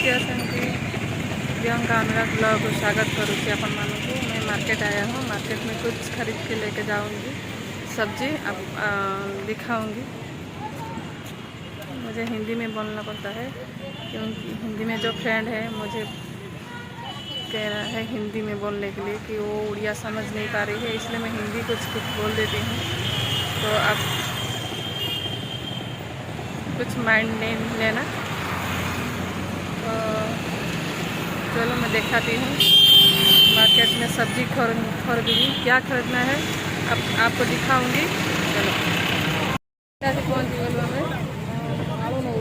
केमती आसती प्रियंका अनुराग ब्लॉग को स्वागत करुँगी अपन मानू। मैं मार्केट आया हूँ, मार्केट में कुछ खरीद के लेके जाऊँगी, सब्जी अब दिखाऊँगी। मुझे हिंदी में बोलना पड़ता है क्योंकि हिंदी में जो फ्रेंड है मुझे कह रहा है हिंदी में बोलने के लिए कि वो उड़िया समझ नहीं पा रही है, इसलिए मैं हिंदी कुछ बोल देती हूँ। तो आप कुछ माइंड नहीं लेना। तो चलो मैं दिखाती हूँ मार्केट में सब्जी खरीदूँगी, क्या खरीदना है अब आपको दिखाऊँगी। चलो पहुँच गलु हमें आलू नौ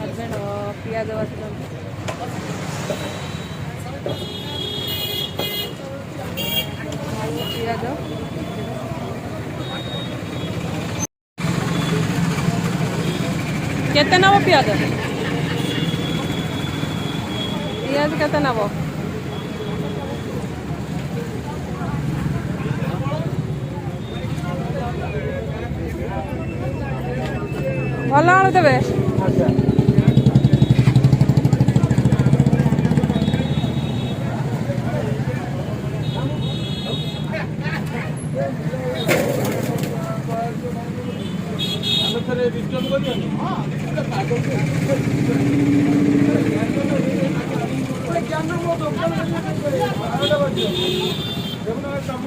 हजबैंड पियाज पियाज केते नब पियाज पियाज केते नब भल आलू देवे।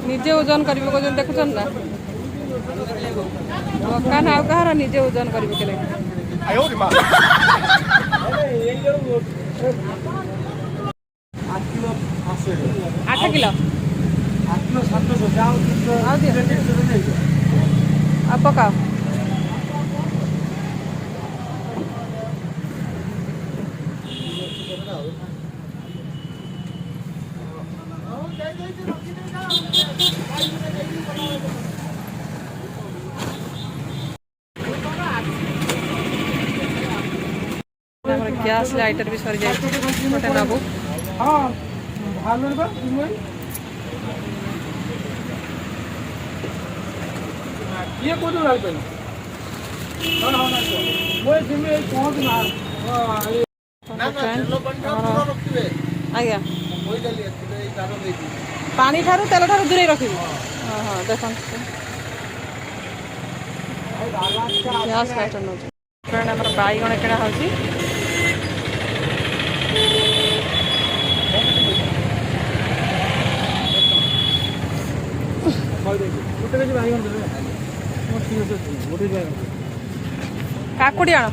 निजे ओजन कर देखुन ना दुकान आउ कहार निजे ओजन कर 8 किलो आप पकाओ। गैस लाइटर भी सरी जाए गोटे नबू। ये को आज्ञा पानी ठारू तेल ठारू दूरे रखी। हाँ देख गैस लाइटर नौ फ्रेंड आम बैगण किणा हो काकुड़ी आण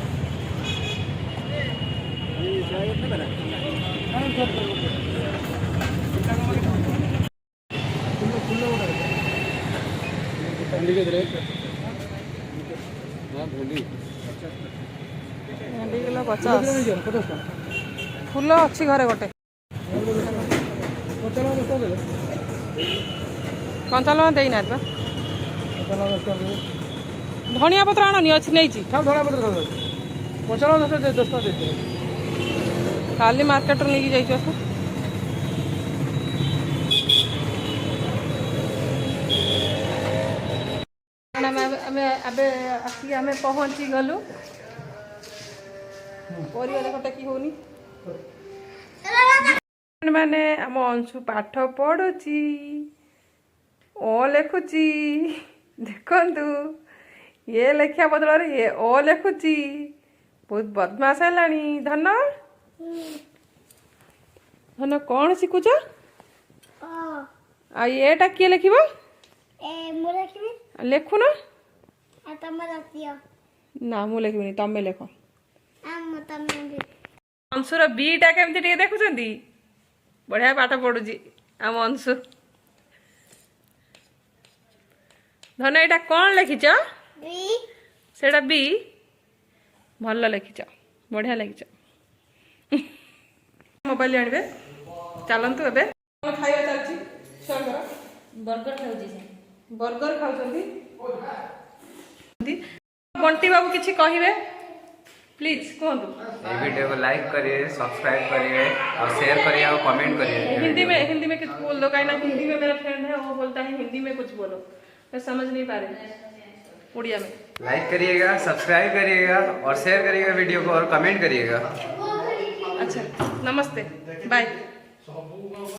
किलो 50 फूल अच्छी घरे गोटे कंचा लगा देना धनिया पत्र आनी अच्छी नहीं खाली मार्केट नहीं जाइए आम पहुँची गलु परिवार टेकी होनी मैंने आम अंशु पाठ पढ़ुची ओ लिखुची देखु ये लेखिया बदल ये ओ लिखुची बहुत बदमाश है। धन धन कौन शिखुच आटा किए लिख लेखुन ना मु लिखी तमें लेख अंशुर बीटा केमती टे देखुं बढ़िया पाठ पढ़ुची आम अंशु। धन यहाँ कौन लिखिच सेटा बी भल लिखिच बढ़िया लिखिच। मोबाइल आनबे चलतु ए खाଇବା चलती बर्गर खाऊँ बंटी बाबू किसी कहे प्लीज कहतु। वीडियो को लाइक करिए, सब्सक्राइब करिए और शेयर करिए और कमेंट करिए। हिंदी में कुछ बोल दो, कहीं ना हिंदी में मेरा फ्रेंड है वो बोलता है हिंदी में कुछ बोलो, मैं समझ नहीं पा रही। उड़िया में। लाइक करिएगा, सब्सक्राइब करिएगा और शेयर करिएगा वीडियो को और कमेंट करिएगा। अच्छा, नमस्ते, बाय।